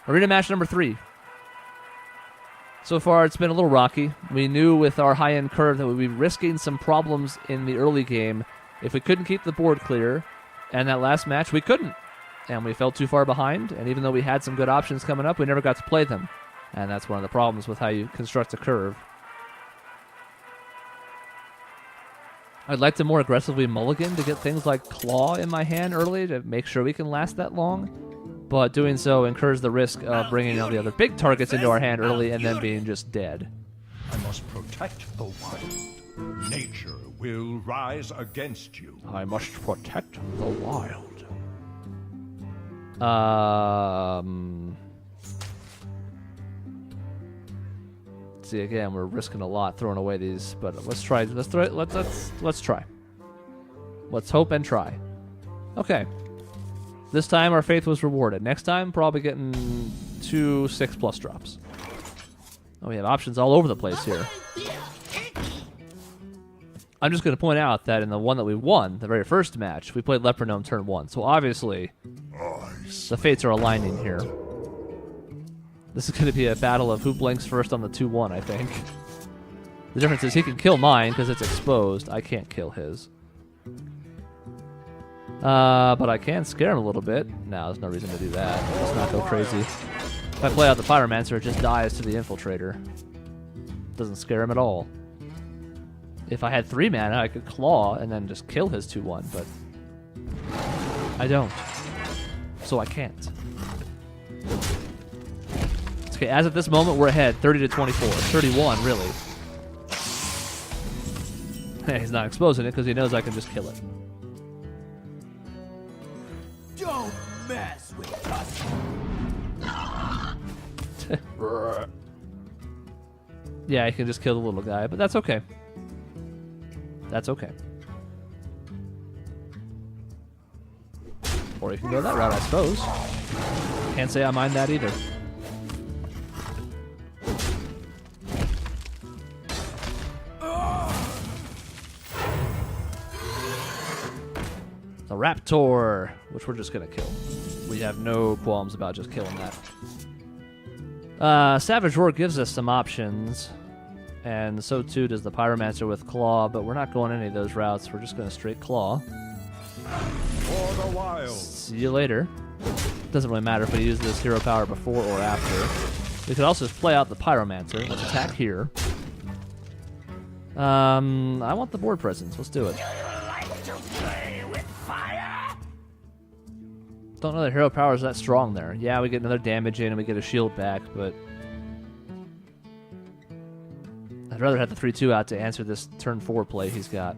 Arena match number 3. So far, it's been a little rocky. We knew with our high-end curve that we'd be risking some problems in the early game if we couldn't keep the board clear. And that last match, we couldn't. And we fell too far behind. And even though we had some good options coming up, we never got to play them. And that's one of the problems with how you construct a curve. I'd like to more aggressively mulligan to get things like Claw in my hand early to make sure we can last that long. But doing so incurs the risk of bringing all the other big targets into our hand early and then being just dead. I must protect the wild. Nature will rise against you. I must protect the wild. See, again, we're risking a lot throwing away these, but let's try. Let's try. Let's hope and try. Okay. This time our faith was rewarded. Next time, probably getting 2 6+ drops. Oh, we have options all over the place here. I'm just going to point out that in the one that we won, the very first match, we played Leper Gnome turn 1. So obviously, the fates are aligning here. This is going to be a battle of who blinks first on the 2-1, I think. The difference is he can kill mine because it's exposed. I can't kill his. But I can scare him a little bit. No, there's no reason to do that. Let's not go crazy. If I play out the Pyromancer, it just dies to the Infiltrator. Doesn't scare him at all. If I had 3 mana, I could Claw and then just kill his 2-1, but I don't. So I can't. Okay, as of this moment, we're ahead 30-24. 31, really. He's not exposing it because he knows I can just kill it. Don't mess with us. Yeah, I can just kill the little guy, but that's okay. That's okay. Or you can go that route, I suppose. Can't say I mind that either. The Raptor, which we're just going to kill. We have no qualms about just killing that. Savage Roar gives us some options, and so too does the Pyromancer with Claw, but we're not going any of those routes. We're just going to straight Claw. For the wild. See you later. Doesn't really matter if we use this hero power before or after. We could also just play out the Pyromancer. Let's attack here. I want the board presence. Let's do it. Don't know that hero power is that strong there. Yeah, we get another damage in and we get a shield back, but I'd rather have the 3-2 out to answer this turn 4 play he's got.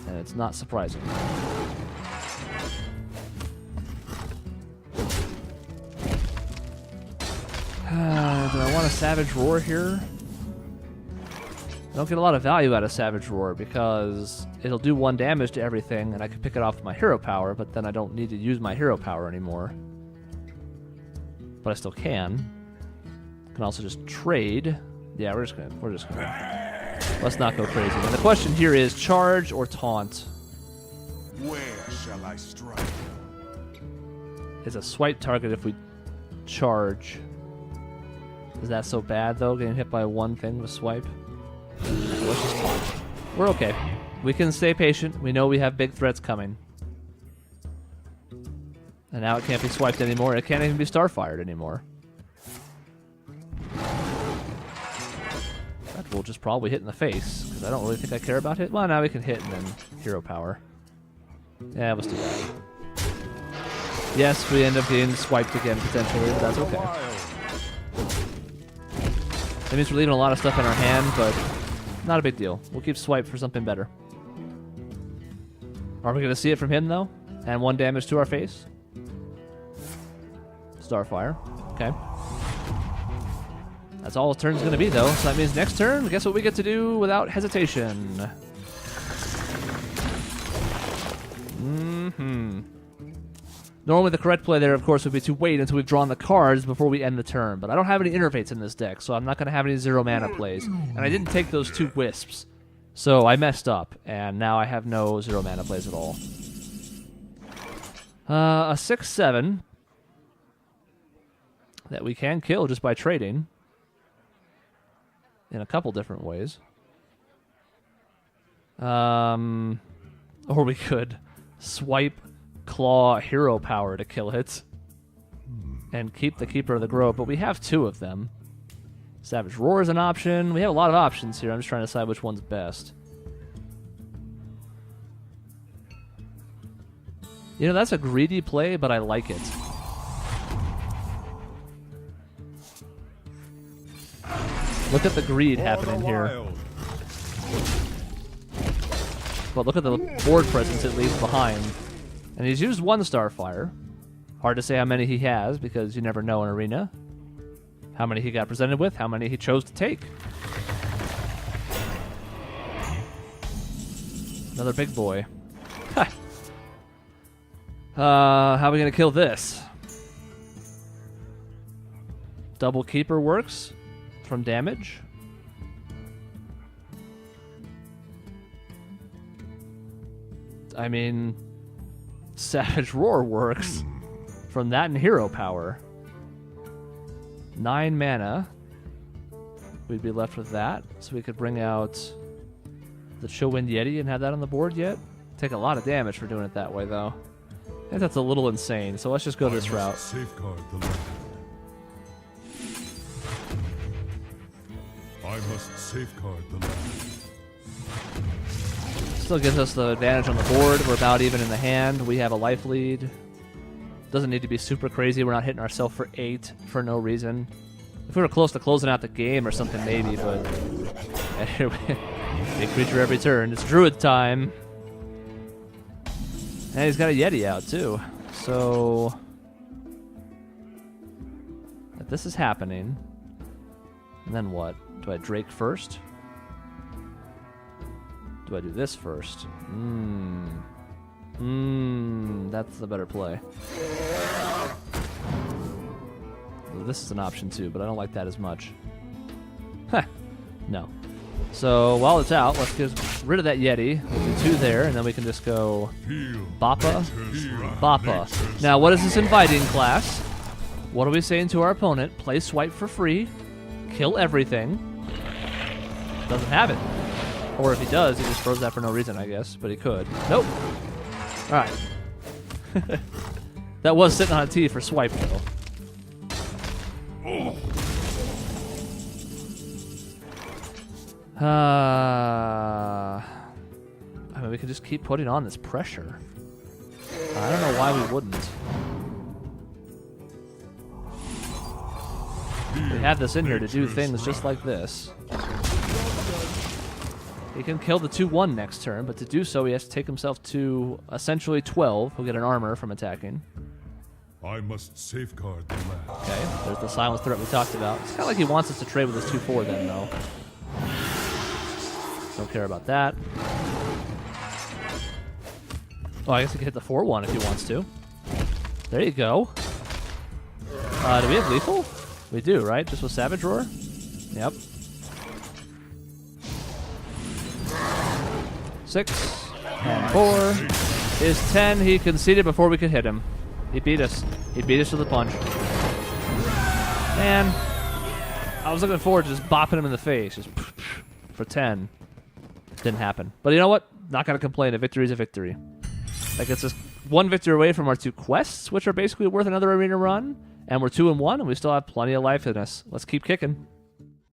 And it's not surprising. Do I want a Savage Roar here? I don't get a lot of value out of Savage Roar because it'll do 1 damage to everything and I can pick it off with my hero power, but then I don't need to use my hero power anymore. But I still can. Can also just trade. Yeah, we're just gonna let's not go crazy. And the question here is charge or taunt. Where shall I strike? Is a swipe target if we charge. Is that so bad though, getting hit by 1 thing with swipe? Let's just taunt. We're okay. We can stay patient. We know we have big threats coming. And now it can't be swiped anymore. It can't even be starfired anymore. That will just probably hit in the face, because I don't really think I care about it. Well, now we can hit and then hero power. Yeah, let's do that. Yes, we end up getting swiped again potentially, but that's okay. That means we're leaving a lot of stuff in our hand, but not a big deal. We'll keep swipe for something better. Are we going to see it from him, though? And 1 damage to our face? Starfire. Okay. That's all his turn's going to be, though. So that means next turn, guess what we get to do without hesitation? Normally the correct play there, of course, would be to wait until we've drawn the cards before we end the turn. But I don't have any Innervates in this deck, so I'm not going to have any 0 mana plays. And I didn't take those 2 Wisps. So I messed up, and now I have no 0 mana plays at all. A 6/7 that we can kill just by trading in a couple different ways. Or we could swipe claw hero power to kill it and keep the Keeper of the Grove, but we have 2 of them. Savage Roar is an option. We have a lot of options here. I'm just trying to decide which one's best. You know, that's a greedy play, but I like it. Look at the greed happening here. But look at the board presence it leaves behind. And he's used 1 Starfire. Hard to say how many he has, because you never know in Arena. How many he got presented with, how many he chose to take. Another big boy. How are we going to kill this? Double Keeper works from damage. I mean, Savage Roar works from that and hero power. 9 mana. We'd be left with that, so we could bring out the Chillwind Yeti and have that on the board yet. Take a lot of damage for doing it that way, though. I think that's a little insane, so let's just go this route. Safeguard the land. I must safeguard the land. Still gives us the advantage on the board. We're about even in the hand. We have a life lead. Doesn't need to be super crazy. We're not hitting ourselves for 8 for no reason. If we were close to closing out the game or something, maybe, but... Big creature every turn. It's Druid time. And he's got a Yeti out, too. So... if this is happening... and then what? Do I Drake first? Do I do this first? That's the better play. This is an option too, but I don't like that as much. Heh. No. So while it's out, let's get rid of that Yeti. We'll do 2 there, and then we can just go Bappa, Bappa. Now, what is this inviting class? What are we saying to our opponent? Play Swipe for free, kill everything. Doesn't have it. Or if he does, he just throws that for no reason, I guess. But he could. Nope. All right. That was sitting on a tee for Swipe, though. I mean, we can just keep putting on this pressure. I don't know why we wouldn't. We have this in here to do things just like this. He can kill the 2/1 next turn, but to do so, he has to take himself to essentially 12. He'll get an armor from attacking. I must safeguard the land. Okay, there's the silence threat we talked about. It's kind of like he wants us to trade with his 2/4 then, though. Don't care about that. Oh, I guess he can hit the 4/1 if he wants to. There you go. Do we have lethal? We do, right? Just with Savage Roar? Yep. 6 and 4 is 10. He conceded before we could hit him. He beat us. He beat us with a punch. Man, I was looking forward to just bopping him in the face. Just for 10. Didn't happen. But you know what? Not going to complain. A victory is a victory. That gets us 1 victory away from our 2 quests, which are basically worth another arena run. And we're 2-1, and we still have plenty of life in us. Let's keep kicking.